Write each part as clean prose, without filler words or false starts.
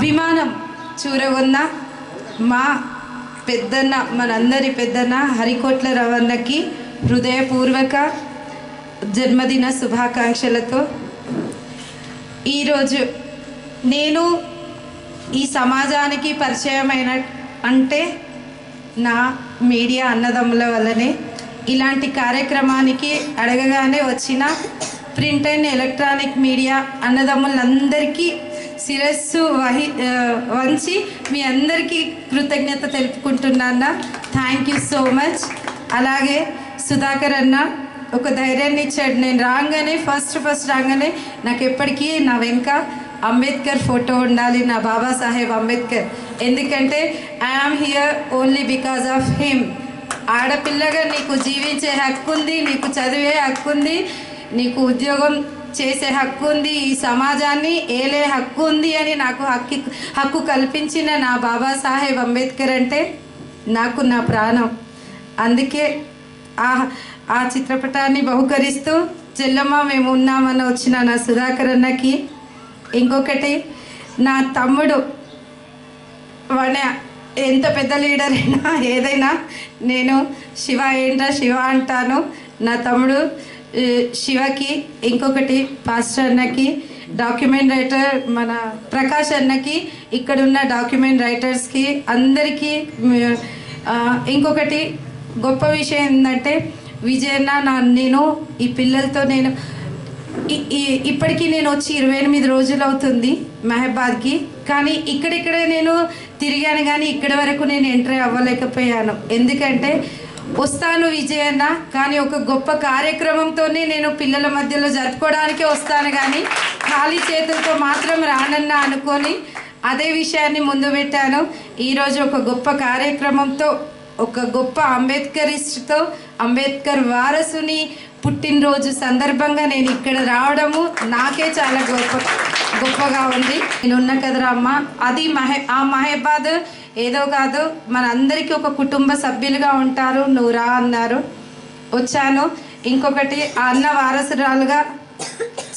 అభిమానం చూరగొన్న మా పెద్దన్న, మనందరి పెద్దన్న హరికోట్ల రవణకి హృదయపూర్వక జన్మదిన శుభాకాంక్షలతో ఈరోజు నేను ఈ సమాజానికి పరిచయమైన అంటే నా మీడియా అన్నదమ్ముల వల్లనే. ఇలాంటి కార్యక్రమానికి అడగగానే వచ్చిన ప్రింట్ అండ్ ఎలక్ట్రానిక్ మీడియా అన్నదమ్ములందరికీ శిరస్సు వంచి మీ అందరికీ కృతజ్ఞత తెలుపుకుంటున్నాను. Thank you so much. అలాగే సుధాకర్ అన్న ఒక ధైర్యాన్ని ఇచ్చాడు. నేను రాగానే ఫస్ట్ రాగానే నాకు ఎప్పటికీ నా వెనుక అంబేద్కర్ ఫోటో ఉండాలి, నా బాబాసాహెబ్ అంబేద్కర్. ఎందుకంటే I am here only because of him. ఆడపిల్లగా నీకు జీవించే హక్కు ఉంది, నీకు చదివే హక్కు ఉంది, నీకు ఉద్యోగం చేసే హక్కు ఉంది, ఈ సమాజాన్ని ఏలే హక్కు ఉంది అని నాకు హక్కు కల్పించిన నా బాబాసాహెబ్ అంబేద్కర్ అంటే నాకు నా ప్రాణం. అందుకే ఆ చిత్రపటాన్ని బహుకరిస్తూ చెల్లమ్మ మేము ఉన్నామని వచ్చిన నా సుధాకర్ అన్నకి, ఇంకొకటి నా తమ్ముడు వాడ ఎంత పెద్ద లీడర్ అయినా ఏదైనా నేను శివ ఏంట్రా శివ అంటాను. నా తమ్ముడు శివకి, ఇంకొకటి పాస్టర్ అన్నకి, డాక్యుమెంట్ రైటర్ మన ప్రకాష్ అన్నకి, ఇక్కడున్న డాక్యుమెంట్ రైటర్స్కి అందరికీ. ఇంకొకటి గొప్ప విషయం ఏంటంటే విజయన్న నేను ఈ పిల్లలతో నేను ఇప్పటికీ నేను వచ్చి 28 రోజులు అవుతుంది మహబాద్కి. కానీ ఇక్కడిక్కడే నేను తిరిగాను, కానీ ఇక్కడి వరకు నేను ఎంట్రీ అవ్వలేకపోయాను. ఎందుకంటే వస్తాను విజయన్న, కానీ ఒక గొప్ప కార్యక్రమంతోనే నేను పిల్లల మధ్యలో జరుపుకోవడానికే వస్తాను, కానీ ఖాళీ చేతులతో మాత్రం రానన్నా అనుకొని అదే విషయాన్ని ముందు పెట్టాను. ఈరోజు ఒక గొప్ప కార్యక్రమంతో, ఒక గొప్ప అంబేద్కరిస్ట్తో, అంబేద్కర్ వారసుని పుట్టినరోజు సందర్భంగా నేను ఇక్కడ రావడము నాకే చాలా గొప్పగా ఉంది. నేను ఉన్న కదరా అమ్మ, అది ఆ మహబాద్ ఏదో కాదు, మనందరికీ ఒక కుటుంబ సభ్యులుగా ఉంటారు. నువ్వు రా అన్నారు, వచ్చాను. ఇంకొకటి ఆ అన్న వారసురాలుగా,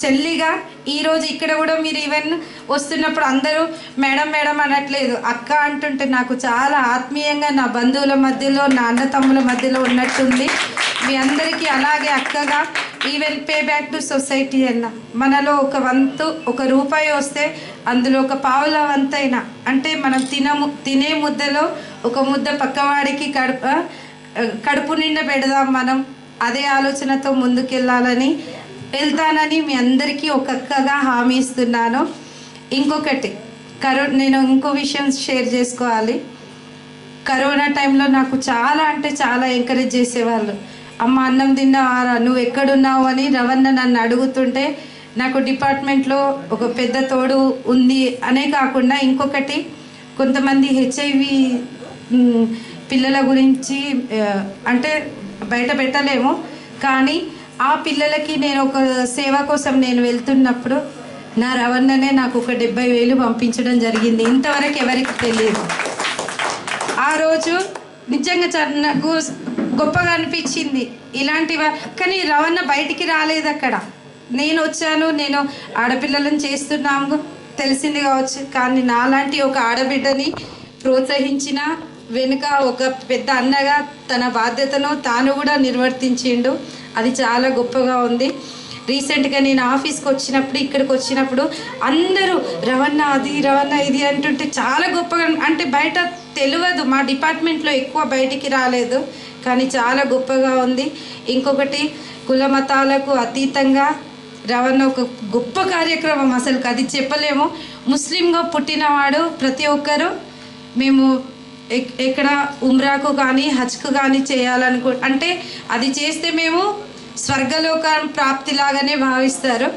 చెల్లిగా ఈరోజు ఇక్కడ కూడా మీరు ఈవెన్ వస్తున్నప్పుడు అందరూ మేడం మేడం అనట్లేదు, అక్క అంటుంటే నాకు చాలా ఆత్మీయంగా నా బంధువుల మధ్యలో, నా అన్న తమ్ముల మధ్యలో ఉన్నట్టుంది. మీ అందరికీ అలాగే అక్కగా even pay back to society అన్న, మనలో ఒక వంతు, ఒక రూపాయి వస్తే అందులో ఒక పావుల వంతైనా, అంటే మనం తినే ముద్దలో ఒక ముద్ద పక్కవాడికి కడుపు నిండా పెడదాం మనం. అదే ఆలోచనతో ముందుకెళ్ళాలని వెళ్తానని మీ అందరికీ ఒక అక్కగా హామీ ఇస్తున్నాను. ఇంకొకటి నేను ఇంకో విషయం షేర్ చేసుకోవాలి. కరోనా టైంలో నాకు చాలా అంటే చాలా ఎంకరేజ్ చేసేవాళ్ళు. అమ్మ అన్నం తిన్నావారా, నువ్వు ఎక్కడున్నావు అని రవణ నన్ను అడుగుతుంటే నాకు డిపార్ట్మెంట్లో ఒక పెద్ద తోడు ఉంది అనే కాకుండా, ఇంకొకటి కొంతమంది హెచ్ఐవి పిల్లల గురించి అంటే బయట పెట్టలేము, కానీ ఆ పిల్లలకి నేను ఒక సేవ కోసం నేను వెళ్తున్నప్పుడు నా రవణనే నాకు ఒక 70,000 పంపించడం జరిగింది. ఇంతవరకు ఎవరికి తెలియదు. ఆ రోజు నిజంగా నాకు గొప్పగా అనిపించింది ఇలాంటివి. కానీ రవణ బయటికి రాలేదు అక్కడ. నేను వచ్చాను, నేను ఆడపిల్లలను చేస్తున్నాము తెలిసింది కావచ్చు, కానీ నాలాంటి ఒక ఆడబిడ్డని ప్రోత్సహించిన వెనుక ఒక పెద్ద అన్నగా తన బాధ్యతను తాను కూడా నిర్వర్తించిండు. అది చాలా గొప్పగా ఉంది. రీసెంట్గా నేను ఆఫీస్కి వచ్చినప్పుడు, ఇక్కడికి వచ్చినప్పుడు అందరూ రవణ అది రవణ ఇది అంటుంటే చాలా గొప్పగా, అంటే బయట తెలియదు, మా డిపార్ట్మెంట్లో ఎక్కువ బయటికి రాలేదు, కానీ చాలా గొప్పగా ఉంది. ఇంకొకటి కుల మతాలకు అతీతంగా రవణ ఒక గొప్ప కార్యక్రమం, అసలు అది చెప్పలేము. ముస్లింగా పుట్టినవాడు ప్రతి ఒక్కరూ మేము ఎక్కడ ఉమ్రాకు కానీ హజ్కు కానీ అంటే అది చేస్తే మేము స్వర్గలోక ప్రాప్తిలాగానే భావిస్తారు.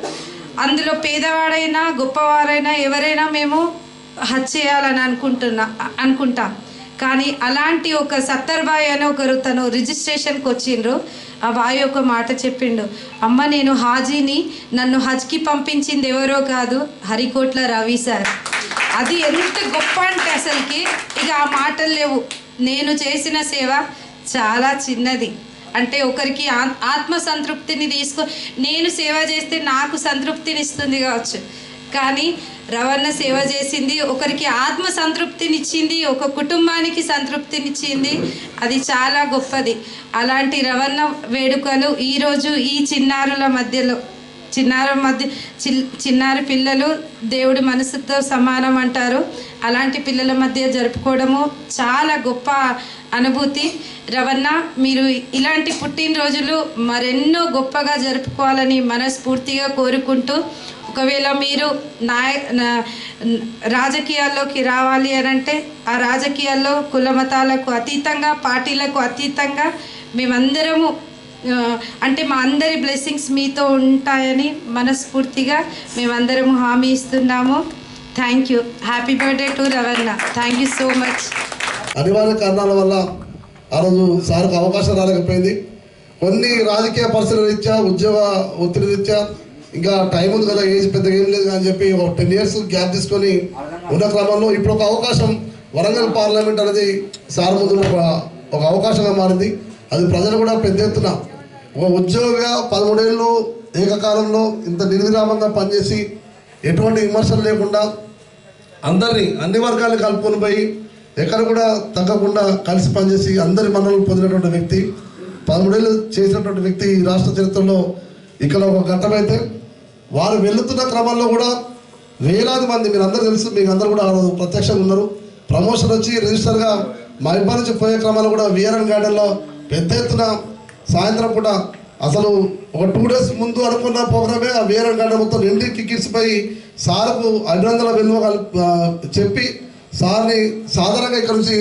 అందులో పేదవాడైనా గొప్పవారైనా ఎవరైనా మేము హజ్ చేయాలని అనుకుంటాం. కానీ అలాంటి ఒక సత్తర్బాయ్ అని ఒకరు తను రిజిస్ట్రేషన్కి వచ్చిండ్రు. ఆ బాయ్ ఒక మాట చెప్పిండు, అమ్మ నేను హాజీని, నన్ను హజ్కి పంపించింది ఎవరో కాదు హరికోట్ల రవి సార్. అది ఎంత గొప్ప అంటే అసలుకి ఇక ఆ మాటలు లేవు. నేను చేసిన సేవ చాలా చిన్నది, అంటే ఒకరికి ఆత్మ సంతృప్తిని నేను సేవ చేస్తే నాకు సంతృప్తిని ఇస్తుంది కావచ్చు, కానీ రవణ సేవ చేసింది, ఒకరికి ఆత్మ సంతృప్తినిచ్చింది, ఒక కుటుంబానికి సంతృప్తినిచ్చింది. అది చాలా గొప్పది. అలాంటి రవణ వేడుకలు ఈరోజు ఈ చిన్నారుల మధ్యలో, చిన్నారి పిల్లలు దేవుడి మనసుతో సమానం అంటారు. అలాంటి పిల్లల మధ్య జరుపుకోవడము చాలా గొప్ప అనుభూతి. రవణ, మీరు ఇలాంటి పుట్టినరోజులు మరెన్నో గొప్పగా జరుపుకోవాలని మనస్ఫూర్తిగా కోరుకుంటూ, ఒకవేళ మీరు రాజకీయాల్లోకి రావాలి అని అంటే ఆ రాజకీయాల్లో కుల మతాలకు అతీతంగా, పార్టీలకు అతీతంగా మేమందరము అంటే మా అందరి బ్లెస్సింగ్స్ మీతో ఉంటాయని మనస్ఫూర్తిగా మేమందరము హామీ ఇస్తున్నాము. Thank you. Happy birthday to Ravana. Thank you so much. అనివార్య కారణాల వల్ల ఆ రోజు సార్కు అవకాశం రాలేకపోయింది. కొన్ని రాజకీయ పరిస్థితుల రీత్యా, ఉద్యోగ ఒత్తిడి రీత్యా ఇంకా టైం ఉంది కదా, ఏజ్ పెద్దగా ఏం లేదు అని చెప్పి ఒక 10 years గ్యాప్ తీసుకొని ఉన్న క్రమంలో ఇప్పుడు ఒక అవకాశం వరంగల్ పార్లమెంట్ అనేది సార్ ముందు ఒక అవకాశంగా మారింది. అది ప్రజలు కూడా పెద్ద ఎత్తున ఒక ఉద్యోగిగా 13 ఏళ్ళు ఏకకాలంలో ఇంత నిర్విరామంగా పనిచేసి ఎటువంటి విమర్శలు లేకుండా అందరినీ, అన్ని వర్గాలను కలుపుకొని పోయి ఎక్కడ కూడా తగ్గకుండా కలిసి పనిచేసి అందరి మన్ననలు పొందినటువంటి వ్యక్తి, 13 ఏళ్ళు చేసినటువంటి వ్యక్తి ఈ రాష్ట్ర చరిత్రలో ఇక్కడ ఒక ఘట్టమైతే, వారు వెళుతున్న క్రమంలో కూడా వేలాది మంది, మీరు అందరూ తెలుసు, మీకు అందరూ కూడా ప్రత్యక్షంగా ఉన్నారు. ప్రమోషన్ వచ్చి రిజిస్టర్గా మా ఇబ్బంది నుంచి పోయే క్రమంలో కూడా విఆర్ఎన్ గార్డెన్లో పెద్ద ఎత్తున సాయంత్రం పూట అసలు ఒక 2 days ముందు అనుకున్న ప్రోగ్రామే ఆ విఆర్ఎన్ గార్డెన్ మొత్తం నిండి కిక్కిరిసిపోయి సార్కు అభినందనల విలువ చెప్పి సార్ని సాధారణంగా ఇక్కడ నుంచి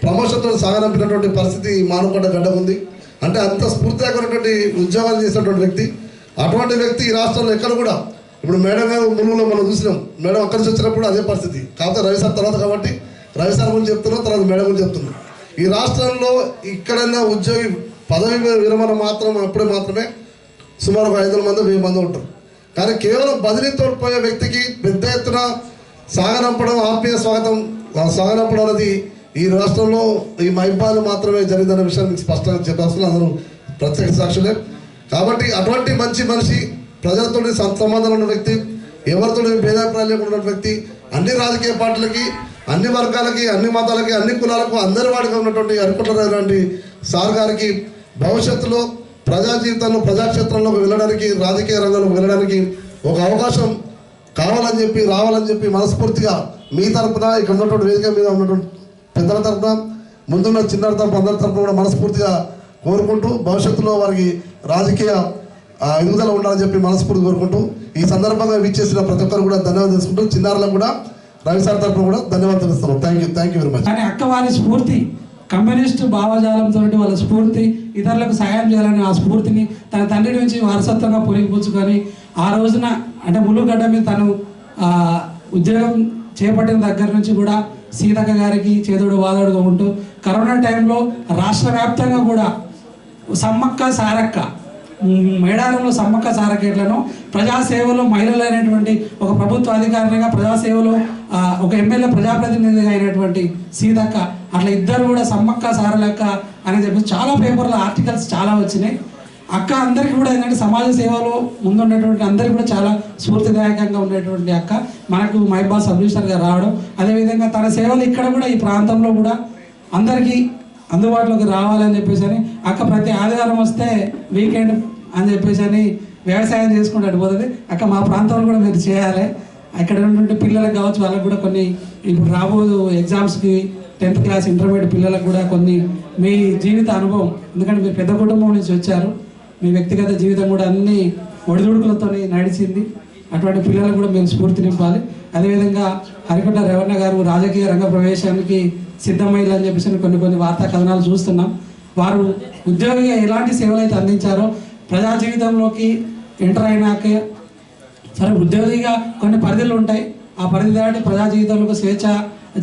ప్రమోషన్తో సాగనంపినటువంటి పరిస్థితి మానుకొండ గడ్డ ఉంది. అంటే అంత స్ఫూర్తిదాయకమైనటువంటి ఉద్యోగాలు చేసినటువంటి వ్యక్తి. అటువంటి వ్యక్తి ఈ రాష్ట్రంలో ఎక్కడ కూడా, ఇప్పుడు మేడం గారు ములుగులో మనం చూసినాం, మేడం అక్కడి నుంచి వచ్చినప్పుడు అదే పరిస్థితి. కాకపోతే రవి సార్ తర్వాత కాబట్టి రవి సార్ గురించి చెప్తున్నాం, తర్వాత మేడం గురించి చెప్తున్నాం. ఈ రాష్ట్రంలో ఇక్కడైనా ఉద్యోగి పదవి విరమణ మాత్రమే సుమారు 500 మంది 1000 మంది ఉంటారు. కానీ కేవలం బదిలీతో పోయే వ్యక్తికి పెద్ద ఎత్తున సాగనంపడం, ఆత్మీయ సాగనంపడం అనేది ఈ రాష్ట్రంలో ఈ మైబాలు మాత్రమే జరిగిందనే విషయాన్ని మీకు స్పష్టంగా చెప్పాల్సిన అందరూ ప్రత్యక్ష సాక్షులే. కాబట్టి అటువంటి మంచి మనిషి, ప్రజలతో సంబంధాలు ఉన్న వ్యక్తి, ఎవరితో భేదాభిప్రాయాలు లేకుండా ఉన్న వ్యక్తి, అన్ని రాజకీయ పార్టీలకి, అన్ని వర్గాలకి, అన్ని మతాలకి, అన్ని కులాలకు అందరి వాడిగా ఉన్నటువంటి హరికుంటరావు లాంటి సార్ గారికి భవిష్యత్తులో ప్రజా జీవితంలో, ప్రజాక్షేత్రంలోకి వెళ్ళడానికి, రాజకీయ రంగంలోకి వెళ్ళడానికి ఒక అవకాశం కావాలని చెప్పి, రావాలని చెప్పి మనస్ఫూర్తిగా మీ తరఫున, ఇక్కడ ఉన్నటువంటి వేదిక మీద ఉన్నటువంటి పెద్దల తరఫున, ముందున్న చిన్న తరఫున, అందరి తరఫున కూడా మనస్ఫూర్తిగా కోరుకుంటూ, భవిష్యత్తులో వారికి రాజకీయ ఎదుగుదల ఉండాలని చెప్పి మనస్ఫూర్తి కోరుకుంటూ, ఈ సందర్భంగా విచ్చేసిన ప్రతి ఒక్కరు కూడా ధన్యవాదాలు తెలుసుకుంటూ, చిన్నారులకు కూడా రవి సార్ తరఫున కూడా ధన్యవాదాలు తెలుస్తున్నాం. Thank you very much. కానీ అక్క వారి స్ఫూర్తి, కమ్యూనిస్టు భావజాలంతో వాళ్ళ స్ఫూర్తి, ఇతరులకు సాయం చేయాలని ఆ స్ఫూర్తిని తన తండ్రి నుంచి వారసత్వంగా పొలిగిపుచ్చుకొని ఆ రోజున అంటే ములుగడ్డ మీద తను ఉద్యోగం చేపట్టిన దగ్గర నుంచి కూడా సీతక్క గారికి చేదోడు వాదోడుగా ఉంటూ కరోనా టైంలో రాష్ట్ర వ్యాప్తంగా కూడా సమ్మక్క సారక్క మేడారంలో సమ్మక్క సారకేట్లను ప్రజాసేవలో మహిళలైనటువంటి ఒక ప్రభుత్వ అధికారిగా, ప్రజాసేవలో ఒక ఎమ్మెల్యే ప్రజాప్రతినిధిగా అయినటువంటి సీతక్క, అట్లా ఇద్దరు కూడా సమ్మక్క సారలక్క అని చెప్పి చాలా పేపర్లో ఆర్టికల్స్ చాలా వచ్చినాయి. అక్క అందరికీ కూడా ఏంటంటే సమాజ సేవలో ముందున్నటువంటి అందరికీ కూడా చాలా స్ఫూర్తిదాయకంగా ఉండేటువంటి అక్క మనకు మైబాద్ సబ్ రిజిస్టర్గా రావడం, అదేవిధంగా తన సేవలు ఇక్కడ కూడా ఈ ప్రాంతంలో కూడా అందరికీ అందుబాటులోకి రావాలని చెప్పేసి అని అక్క ప్రతి ఆదివారం వస్తే వీకెండ్ అని చెప్పేసి అని వ్యవసాయం చేసుకుంటూ అడిపోతుంది. అక్క మా ప్రాంతంలో కూడా మీరు చేయాలి, అక్కడ ఉన్నటువంటి పిల్లలకు కావచ్చు, వాళ్ళకు కూడా కొన్ని ఇప్పుడు రాబోయే ఎగ్జామ్స్కి 10th క్లాస్ ఇంటర్మీడియట్ పిల్లలకు కూడా కొన్ని మీ జీవిత అనుభవం, ఎందుకంటే మీరు పెద్ద కుటుంబం నుంచి వచ్చారు, మీ వ్యక్తిగత జీవితం కూడా అన్ని ఒడిదుడుకులతో నడిచింది. అటువంటి పిల్లలకు కూడా మీరు స్ఫూర్తి నింపాలి. అదేవిధంగా హరికుంట రేవణ గారు రాజకీయ రంగ ప్రవేశానికి సిద్ధమయ్యాలని చెప్పేసి కొన్ని వార్తా కథనాలు చూస్తున్నాం. వారు ఉద్యోగిగా ఎలాంటి సేవలు అయితే అందించారో ప్రజా జీవితంలోకి ఎంటర్ అయినాకే, సరే ఉద్యోగిగా కొన్ని పరిధులు ఉంటాయి, ఆ పరిధి దాటి ప్రజా జీవితంలో స్వేచ్ఛ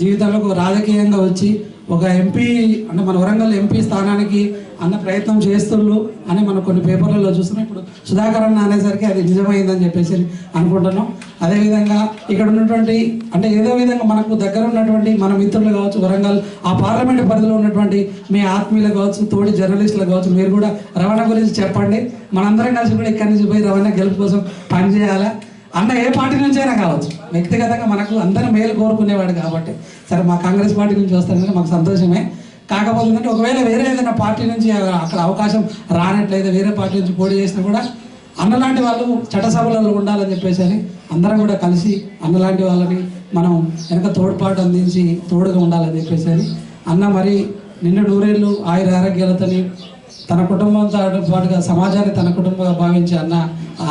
జీవితంలో రాజకీయంగా వచ్చి ఒక ఎంపీ అంటే మన వరంగల్ ఎంపీ స్థానానికి అన్న ప్రయత్నం చేస్తున్నారు అని మనం కొన్ని పేపర్లలో చూస్తున్నాం. ఇప్పుడు సుధాకర్ అన్న అనేసరికి అది నిజమైందని చెప్పేసి అనుకుంటున్నాం. అదేవిధంగా ఇక్కడ ఉన్నటువంటి అంటే ఏదో విధంగా మనకు దగ్గర ఉన్నటువంటి మన మిత్రులు కావచ్చు, వరంగల్ ఆ పార్లమెంట్ పరిధిలో ఉన్నటువంటి మీ ఆత్మీయులు కావచ్చు, తోటి జర్నలిస్టులు కావచ్చు, మీరు కూడా రవాణా గురించి చెప్పండి. మనందరం కలిసి కూడా ఇక్కడి నుంచి పోయి రవాణా గెలుపు కోసం పనిచేయాలా. అన్న ఏ పార్టీ నుంచి అయినా కావచ్చు, వ్యక్తిగతంగా మనకు అందరూ మేలు కోరుకునేవాడు కాబట్టి సరే మా కాంగ్రెస్ పార్టీ నుంచి వస్తానంటే మాకు సంతోషమే. కాకపోతే ఏంటంటే ఒకవేళ వేరే ఏదైనా పార్టీ నుంచి అక్కడ అవకాశం రానట్లయితే వేరే పార్టీ నుంచి పోటీ చేసినా కూడా అన్నలాంటి వాళ్ళు చట్టసభలలో ఉండాలని చెప్పేసి అని అందరం కూడా కలిసి అన్నలాంటి వాళ్ళని మనం వెనక తోడ్పాటు అందించి తోడుగా ఉండాలని చెప్పేసి అని అన్న మరి నిండు నూరేళ్ళు ఆరోగ్యాలతోని తన కుటుంబంతో పాటుగా సమాజాన్ని తన కుటుంబంగా భావించి అన్న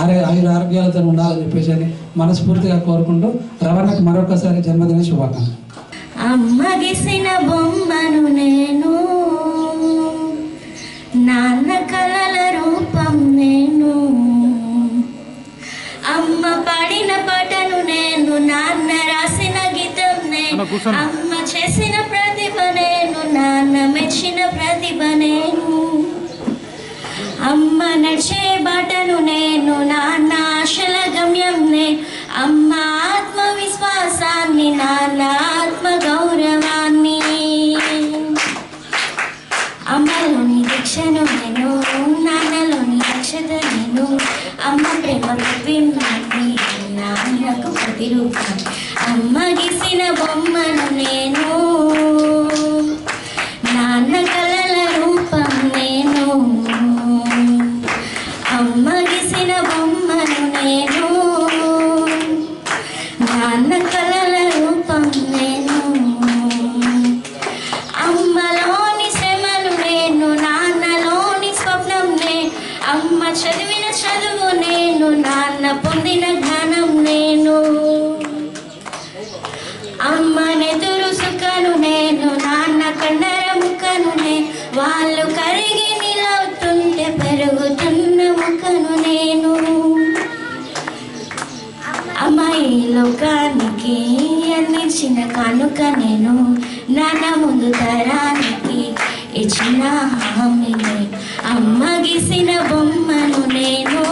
ఆరోగ్యాలతో ఉండాలని చెప్పేసి అని మనస్ఫూర్తిగా కోరుకుంటూ రవణకు మరొకసారి జన్మదిన శుభాకాంక్షలు. అమ్మ గీసిన బొమ్మను నేను, నాన్న కలల రూపం నేను, అమ్మ పాడిన పాటను నేను, నాన్న రాసిన గీతం నేను, అమ్మ చేసిన ప్రతిభ నేను, నాన్న మెచ్చిన ప్రతిభ నేను, అమ్మ నడిచే బాటను నేను, నాన్న ఆశల గమ్యం నేను, అమ్మ ఆత్మవిశ్వాసాన్ని, నాన్న ఆత్మ గౌరవాన్ని, అమ్మలోని దీక్షను నేను, నాన్నలోని దక్షత నేను, అమ్మ ప్రేమ ప్రతిబింబాన్ని, నాన్నకు ప్రతిరూపాన్ని, అమ్మ గీసిన బొమ్మను నేను, నాన్న కలల రూపం నేను, అమ్మ గీసిన బొమ్మను నేను, నాన్న కలల రూపం నేను, అమ్మలోని శ్రమలు నేను, నాన్నలోని స్వప్నం నేను, అమ్మ చదివిన చదువు నేను, నాన్న పొందిన జ్ఞానం నేను, అమ్మ నెదురు సుఖను నేను, నాన్న కండర ముఖను నేను, వాళ్ళు కరిగి నిలవుతుంటే పెరుగుతున్న ముఖను నేను, అమ్మ ఈ లోకానికి అందించిన కానుక నేను, నాన్న ముందు తరానికి ఇచ్చిన హామీ నేను, అమ్మ గీసిన బొమ్మను నేను.